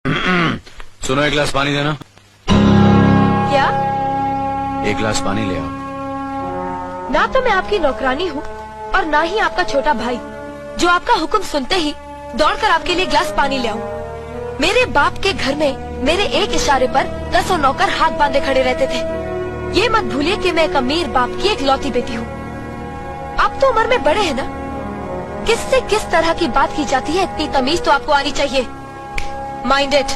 सुनो, एक गिलास पानी देना। क्या? एक गिलास पानी ले आओ। ना तो मैं आपकी नौकरानी हूँ और ना ही आपका छोटा भाई जो आपका हुक्म सुनते ही दौड़कर आपके लिए गिलास पानी ले आऊं। मेरे बाप के घर में मेरे एक इशारे पर 10 नौकर हाथ बांधे खड़े रहते थे। ये मत भूलिए कि मैं एक अमीर बाप की एक लौती बेटी हूँ। आप तो उम्र में बड़े हैं ना, किससे किस तरह की बात की जाती है इतनी तमीज तो आपको आनी चाहिए। Mind it.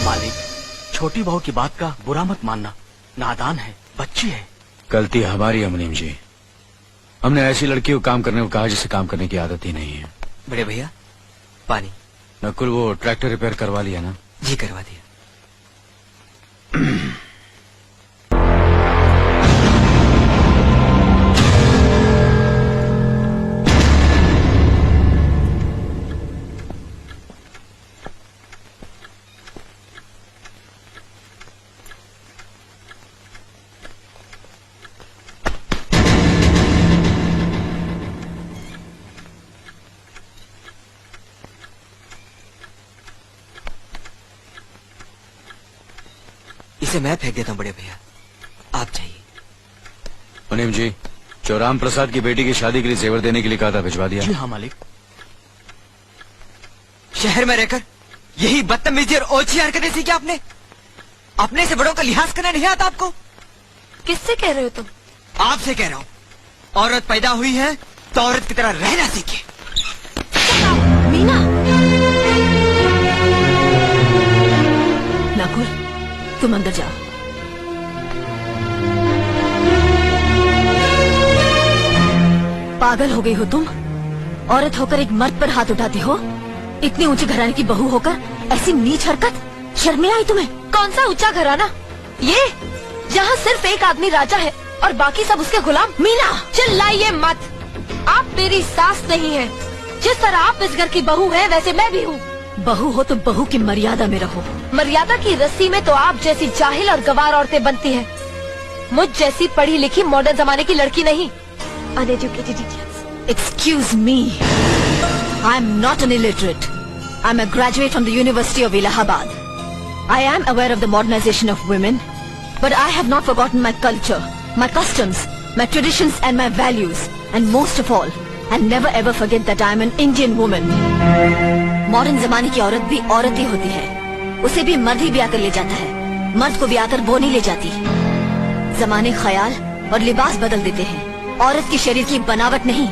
मालिक, छोटी बहू की बात का बुरा मत मानना, नादान है, बच्ची है। गलती हमारी है मुनीम जी। हमने ऐसी लड़की को काम करने को कहा जिसे काम करने की आदत ही नहीं है। बड़े भैया पानी। नकुल, वो ट्रैक्टर रिपेयर करवा लिया ना? जी करवा दिया। इसे मैं फेंक देता हूँ बड़े भैया, आप जाइए। मुनीम जी, जो राम प्रसाद की बेटी की शादी के लिए जेवर देने के लिए कहा था, भिजवा दिया? जी हाँ मालिक। शहर में रहकर यही बदतमीजी और ओछी हरकतें सीखी आपने? अपने से बड़ों का लिहाज करना नहीं आता आपको? किससे कह रहे हो तुम? आपसे कह रहा हूँ। औरत पैदा हुई है तो औरत की तरह रहना सीखे। मीना, नकुल, तुम अंदर जाओ। पागल हो गई हो तुम? औरत होकर एक मर्द पर हाथ उठाती हो? इतनी ऊंची घराने की बहू होकर ऐसी नीच हरकत, शर्म नहीं आई तुम्हें? कौन सा ऊंचा घराना? ये जहाँ सिर्फ एक आदमी राजा है और बाकी सब उसके गुलाम। मीना, चिल्लाइए मत। आप मेरी सास नहीं है। जिस तरह आप इस घर की बहू है वैसे मैं भी हूँ। बहू हो तो बहू की मर्यादा में रहो। मर्यादा की रस्सी में तो आप जैसी जाहिल और गवार औरतें बनती हैं। मुझ जैसी पढ़ी लिखी मॉडर्न जमाने की लड़की नहीं। Uneducated idiots. Excuse me, I am not an illiterate. I am a graduate from the University of Allahabad. I am aware of the modernization of women, but I have not forgotten my culture, my customs, my traditions and my values, and most of all, and never ever forget that I am an Indian woman. Modern जमाने की औरत भी औरत ही होती है। उसे भी मर्द ही ब्याह कर ले जाता है, मर्द को ब्याह कर वो नहीं ले जाती। जमाने ख्याल और लिबास बदल देते हैं, औरत की शरीर की बनावट नहीं।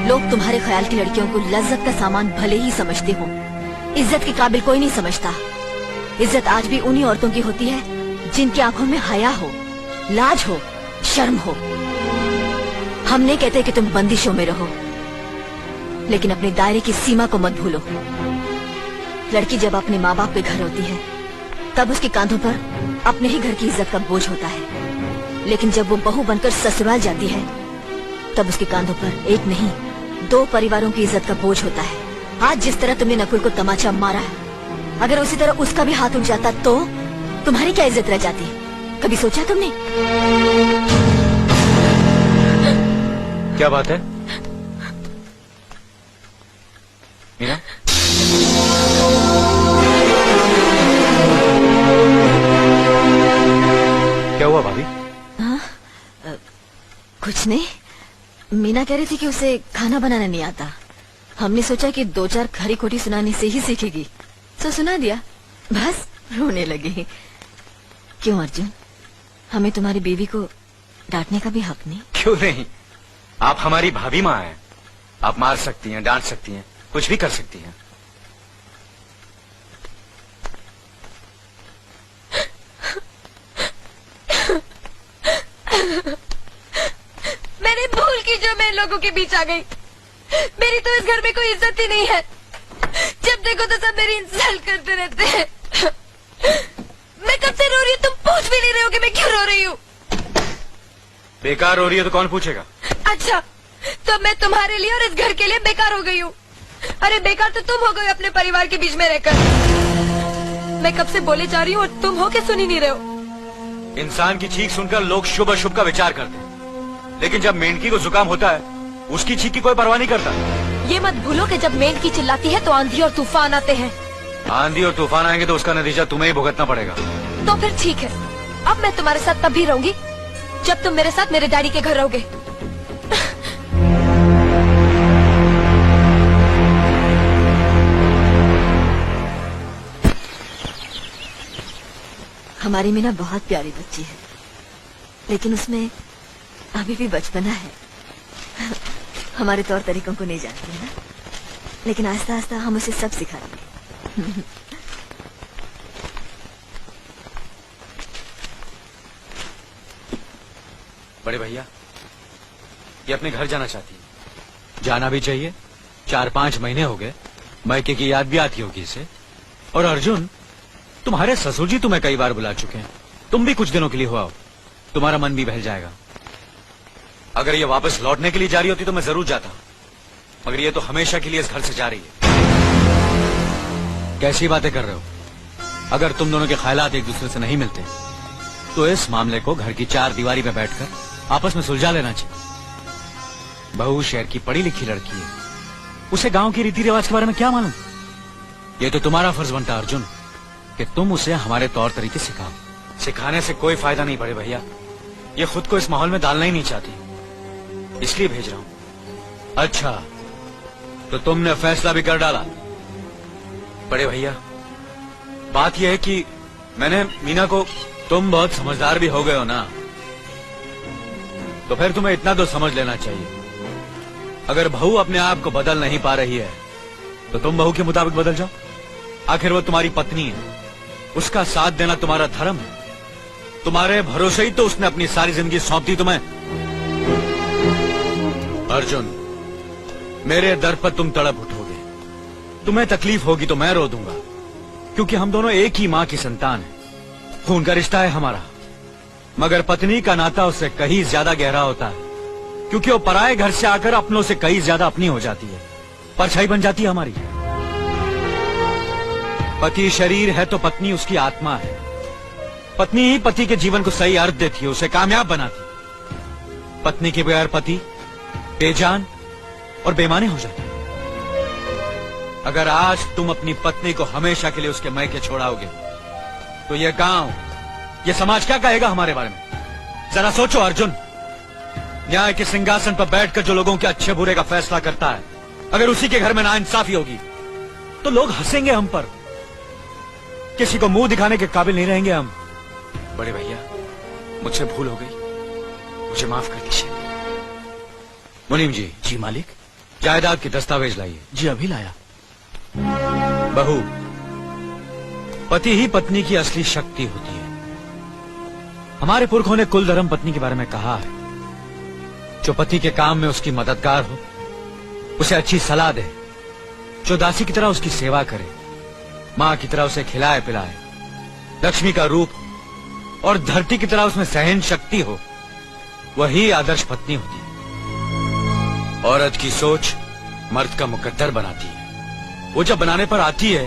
लोग तुम्हारे ख्याल की लड़कियों को लज्जत का सामान भले ही समझते हो, इज्जत के काबिल कोई नहीं समझता। इज्जत आज भी उन्हीं औरतों की होती है जिनकी आंखों में हया हो, लाज हो, शर्म हो। हम नहीं कहते कि तुम बंदिशों में रहो, लेकिन अपने दायरे की सीमा को मत भूलो। लड़की जब अपने माँ बाप के घर होती है तब उसके कांधों पर अपने ही घर की इज्जत का बोझ होता है, लेकिन जब वो बहू बनकर ससुराल जाती है तब उसके कांधों पर एक नहीं 2 परिवारों की इज्जत का बोझ होता है। आज जिस तरह तुमने नकुल को तमाचा मारा है, अगर उसी तरह उसका भी हाथ उठ जाता तो तुम्हारी क्या इज्जत रह जाती? कभी सोचा तुमने? क्या बात है मीना? क्या हुआ भाभी? कुछ नहीं, मीना कह रही थी कि उसे खाना बनाना नहीं आता। हमने सोचा कि 2-4 खरी खोटी सुनाने से ही सीखेगी, तो सुना दिया। बस रोने लगी। क्यों अर्जुन, हमें तुम्हारी बीवी को डांटने का भी हक नहीं? क्यों नहीं, आप हमारी भाभी माँ हैं। आप मार सकती हैं, डांट सकती हैं, कुछ भी कर सकती हैं। मैंने भूल की जो मैं लोगों के बीच आ गई। मेरी तो इस घर में कोई इज्जत ही नहीं है। जब देखो तो सब मेरी इंसल्ट करते रहते हैं। मैं कब से रो रही हूँ, तुम पूछ भी नहीं रहे हो कि मैं क्यों रो रही हूँ। बेकार हो रही है तो कौन पूछेगा? अच्छा, तो मैं तुम्हारे लिए और इस घर के लिए बेकार हो गई हूँ। अरे बेकार तो तुम हो गए अपने परिवार के बीच में रहकर। मैं कब से बोले जा रही हूँ और तुम हो के सुन ही नहीं रहे हो। इंसान की चीख सुनकर लोग शुभ अशुभ का विचार करते हैं, लेकिन जब मेंढकी को जुकाम होता है उसकी चीख की कोई परवाह नहीं करता। ये मत भूलो कि जब मेंढकी चिल्लाती है तो आंधी और तूफान आते हैं। आंधी और तूफान आएंगे तो उसका नतीजा तुम्हें ही भुगतना पड़ेगा। तो फिर ठीक है, अब मैं तुम्हारे साथ तब भी रहूंगी जब तुम मेरे साथ मेरे डैडी के घर रहोगे। हमारी मीना बहुत प्यारी बच्ची है, लेकिन उसमें अभी भी बचपना है। हमारे तौर तरीकों को नहीं जानती है ना, लेकिन आस्ता आस्ता हम उसे सब सिखा देंगे। बड़े भैया, ये अपने घर जाना चाहती है। जाना भी चाहिए, 4-5 महीने हो गए, मायके की याद भी आती होगी इसे। और अर्जुन, तुम्हारे ससुर जी तुम्हें कई बार बुला चुके हैं, तुम भी कुछ दिनों के लिए हो आओ, तुम्हारा मन भी बहल जाएगा। अगर ये वापस लौटने के लिए जा रही होती तो मैं जरूर जाता, मगर ये तो हमेशा के लिए इस घर से जा रही है। कैसी बातें कर रहे हो? अगर तुम दोनों के ख्यालात एक दूसरे से नहीं मिलते तो इस मामले को घर की 4 दीवारी में बैठकर आपस में सुलझा लेना चाहिए। बहू शहर की पढ़ी लिखी लड़की है, उसे गांव की रीति रिवाज के बारे में क्या मालूम? ये तो तुम्हारा फर्ज बनता अर्जुन कि तुम उसे हमारे तौर तरीके सिखाओ। सिखाने से कोई फायदा नहीं बड़े भैया, ये खुद को इस माहौल में डालना ही नहीं चाहती, इसलिए भेज रहा हूं। अच्छा, तो तुमने फैसला भी कर डाला? बड़े भैया, बात यह है कि मैंने मीना को, तुम बहुत समझदार भी हो गए हो ना, तो फिर तुम्हें इतना तो समझ लेना चाहिए, अगर बहू अपने आप को बदल नहीं पा रही है तो तुम बहू के मुताबिक बदल जाओ। आखिर वो तुम्हारी पत्नी है, उसका साथ देना तुम्हारा धर्म है। तुम्हारे भरोसे ही तो उसने अपनी सारी जिंदगी सौंप दी तुम्हें। अर्जुन, मेरे दर पर तुम तड़प उठोगे, तुम्हें तकलीफ होगी तो मैं रो दूंगा, क्योंकि हम दोनों एक ही मां की संतान हैं, खून का रिश्ता है हमारा। मगर पत्नी का नाता उससे कहीं ज्यादा गहरा होता है, क्योंकि वो पराये घर से आकर अपनों से कहीं ज्यादा अपनी हो जाती है, परछाई बन जाती है हमारी। पति शरीर है तो पत्नी उसकी आत्मा है। पत्नी ही पति के जीवन को सही अर्थ देती है, उसे कामयाब बनाती। पत्नी के बगैर पति बेजान और बेमाने हो जाते हैं। अगर आज तुम अपनी पत्नी को हमेशा के लिए उसके मायके छोड़ाओगे तो यह गांव, यह समाज क्या कहेगा हमारे बारे में? जरा सोचो अर्जुन, न्याय के सिंहासन पर बैठकर जो लोगों के अच्छे बुरे का फैसला करता है, अगर उसी के घर में नाइंसाफी होगी तो लोग हंसेंगे हम पर, किसी को मुंह दिखाने के काबिल नहीं रहेंगे हम। बड़े भैया, मुझसे भूल हो गई, मुझे माफ कर दीजिए। मुनीम जी। जी मालिक। जायदाद के दस्तावेज लाइए। जी अभी लाया। बहू, पति ही पत्नी की असली शक्ति होती है। हमारे पुरखों ने कुल धर्म पत्नी के बारे में कहा है, जो पति के काम में उसकी मददगार हो, उसे अच्छी सलाह दे, जो दासी की तरह उसकी सेवा करे, मां की तरह उसे खिलाए पिलाए, लक्ष्मी का रूप और धरती की तरह उसमें सहन शक्ति हो, वही आदर्श पत्नी होती है। औरत की सोच मर्द का मुकद्दर बनाती है। वो जब बनाने पर आती है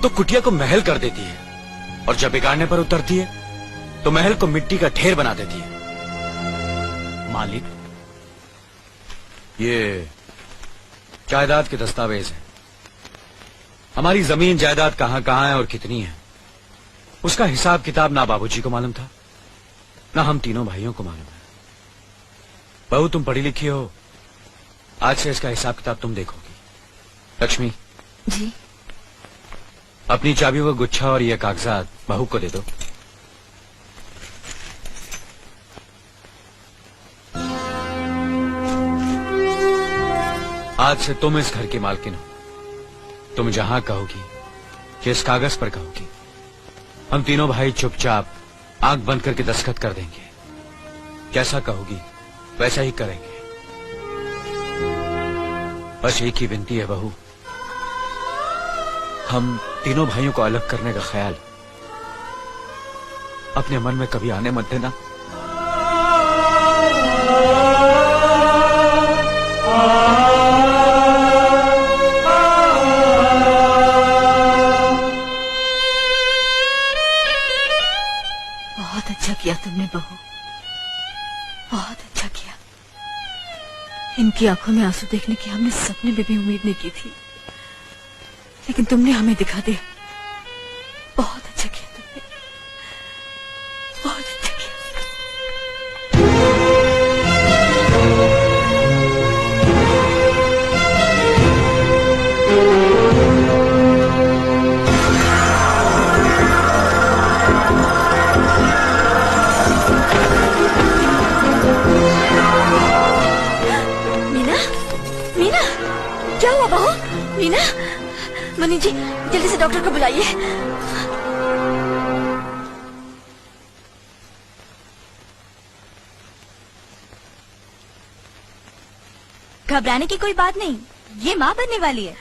तो कुटिया को महल कर देती है, और जब बिगाड़ने पर उतरती है तो महल को मिट्टी का ढेर बना देती है। मालिक, ये जायदाद के दस्तावेज हैं। हमारी जमीन जायदाद कहां कहां है और कितनी है, उसका हिसाब किताब ना बाबूजी को मालूम था, ना हम तीनों भाइयों को मालूम है। बहू, तुम पढ़ी लिखी हो, आज से इसका हिसाब किताब तुम देखोगी। लक्ष्मी जी। अपनी चाबियों का गुच्छा और ये कागजात बहू को दे दो। आज से तुम इस घर की मालकिन हो। तुम जहां कहोगी, जिस कागज पर कहोगी, हम तीनों भाई चुपचाप आंख बंद करके दस्तखत कर देंगे। जैसा कहोगी वैसा ही करेंगे। बस एक ही विनती है बहू, हम तीनों भाइयों को अलग करने का ख्याल अपने मन में कभी आने मत देना। किया तुमने बहू, बहुत अच्छा किया। इनकी आंखों में आंसू देखने की हमने सपने में भी उम्मीद नहीं की थी, लेकिन तुमने हमें दिखा दिया। बहुत अच्छा किया तुमने, बहुत अच्छा किया। मीना, मीना, क्या हुआ बहू? मीना, मनी जी जल्दी से डॉक्टर को बुलाइए। घबराने की कोई बात नहीं, ये माँ बनने वाली है।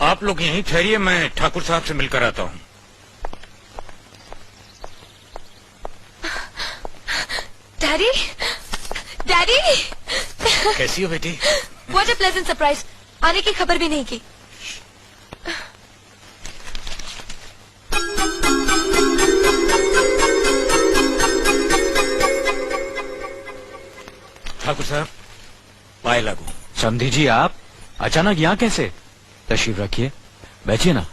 आप लोग यहीं ठहरिए, मैं ठाकुर साहब से मिलकर आता हूँ। डैडी, डैडी, कैसी हो बेटी? What a pleasant surprise. आने की खबर भी नहीं की। ठाकुर साहब, पाए लागू। समधी जी, आप अचानक यहाँ कैसे? तशरीफ रखिए, बैठिए ना।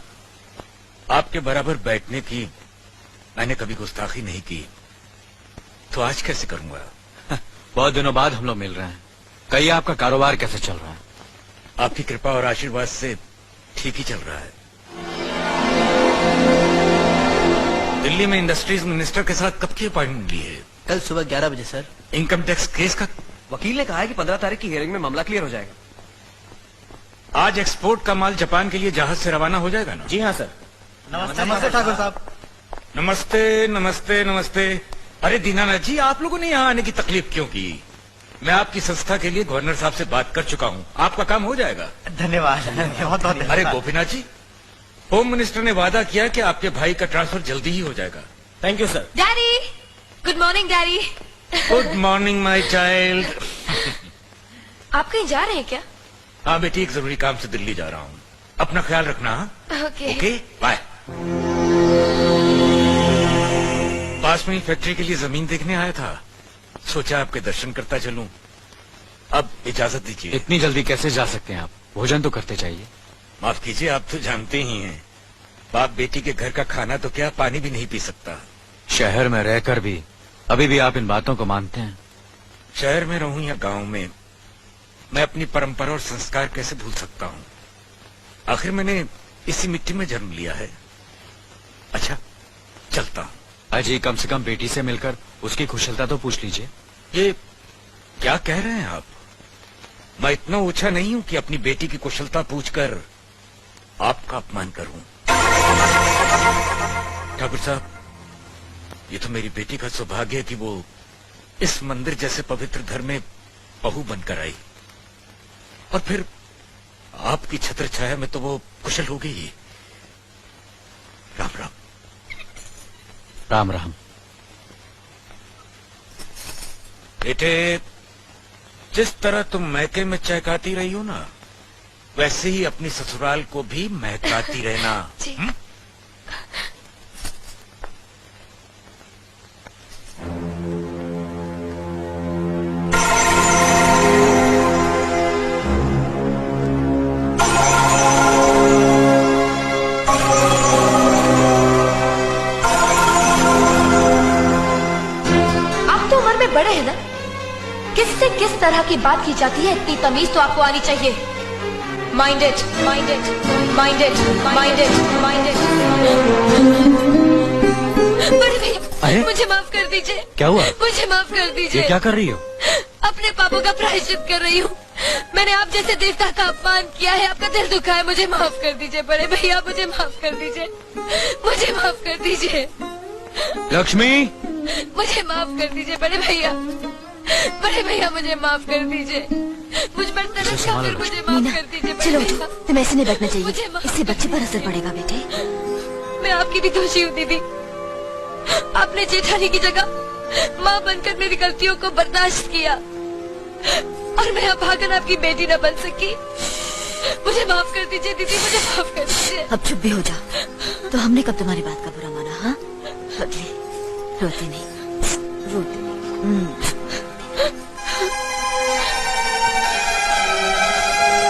आपके बराबर बैठने की मैंने कभी गुस्ताखी नहीं की, तो आज कैसे करूंगा? बहुत दिनों बाद हम लोग मिल रहे हैं। कहिए, आपका कारोबार कैसे चल रहा है? आपकी कृपा और आशीर्वाद से ठीक ही चल रहा है। दिल्ली में इंडस्ट्रीज मिनिस्टर के साथ कब की अपॉइंटमेंट ली है? कल सुबह 11 बजे सर। इनकम टैक्स केस का वकील ने कहा है कि 15 तारीख की हियरिंग में मामला क्लियर हो जाएगा। आज एक्सपोर्ट का माल जापान के लिए जहाज से रवाना हो जाएगा ना? जी हाँ सर। नमस्ते ठाकुर साहब। नमस्ते नमस्ते नमस्ते। अरे दीनानाथ जी, आप लोगों ने यहाँ आने की तकलीफ क्यों की? मैं आपकी संस्था के लिए गवर्नर साहब से बात कर चुका हूँ, आपका काम हो जाएगा। धन्यवाद, बहुत बहुत अरे गोपीनाथ जी, होम मिनिस्टर ने वादा किया कि आपके भाई का ट्रांसफर जल्दी ही हो जाएगा। Thank you sir. Daddy, good morning daddy. Good morning my child. आप कहीं जा रहे हैं क्या? हाँ बेटी, एक जरूरी काम से दिल्ली जा रहा हूँ। अपना ख्याल रखना। हाँ? ओके। Okay, bye. पास में ही फैक्ट्री के लिए जमीन देखने आया था, सोचा आपके दर्शन करता चलूं। अब इजाजत दीजिए। इतनी जल्दी कैसे जा सकते हैं आप? भोजन तो करते चाहिए। माफ कीजिए, आप तो जानते ही हैं, बाप बेटी के घर का खाना तो क्या, पानी भी नहीं पी सकता। शहर में रहकर भी अभी भी आप इन बातों को मानते हैं? शहर में रहूं या गांव में, मैं अपनी परंपरा और संस्कार कैसे भूल सकता हूँ? आखिर मैंने इसी मिट्टी में जन्म लिया है। अच्छा, चलता हूँ। अजी, कम से कम बेटी से मिलकर उसकी कुशलता तो पूछ लीजिए। ये क्या कह रहे हैं आप? मैं इतना ऊंचा नहीं हूं कि अपनी बेटी की कुशलता पूछकर आपका अपमान करूं। ठाकुर साहब, ये तो मेरी बेटी का सौभाग्य है कि वो इस मंदिर जैसे पवित्र घर में बहू बनकर आई, और फिर आपकी छत्र छाया में तो वो कुशल हो गई। राम राम। राम राम। बेटे, जिस तरह तुम मैके में चहकाती रही हो ना, वैसे ही अपनी ससुराल को भी महकाती रहना। जी। बड़े हैं ना, किससे किस तरह की बात की जाती है, इतनी तमीज तो आपको आनी चाहिए। Mind it, mind it, mind it, mind it, mind it. बड़े भैया, मुझे माफ कर दीजिए। क्या हुआ? मुझे माफ कर दीजिए। ये क्या कर रही हो? अपने पापों का प्रायश्चित कर रही हूँ। मैंने आप जैसे देवता का अपमान किया है, आपका दिल दुखा है, मुझे माफ कर दीजिए बड़े भैया, मुझे माफ कर दीजिए, मुझे माफ कर दीजिए। लक्ष्मी, मुझे माफ कर दीजिए बड़े भैया, बड़े भैया मुझे माफ कर दीजिए, मुझ पर तरस खाकर मुझे माफ मीना कर दीजिए। बड़े चलो भैया, उठो, तुम्हें ऐसे नहीं बैठना मुझे चाहिए, माफ इससे बच्चे पर असर पड़ेगा बेटे। मैं आपकी भी दोषी हूँ दीदी। आपने जेठानी की जगह माँ बनकर मेरी गलतियों को बर्दाश्त किया और मैं अभागन आपकी बेटी न बन सकी। मुझे माफ कर दीजिए दीदी, मुझे माफ कर दीजिए। अब चुप भी हो जाओ। तो हमने कब तुम्हारी बात का बुरा माना? हाँ, रोती नहीं, रोती नहीं।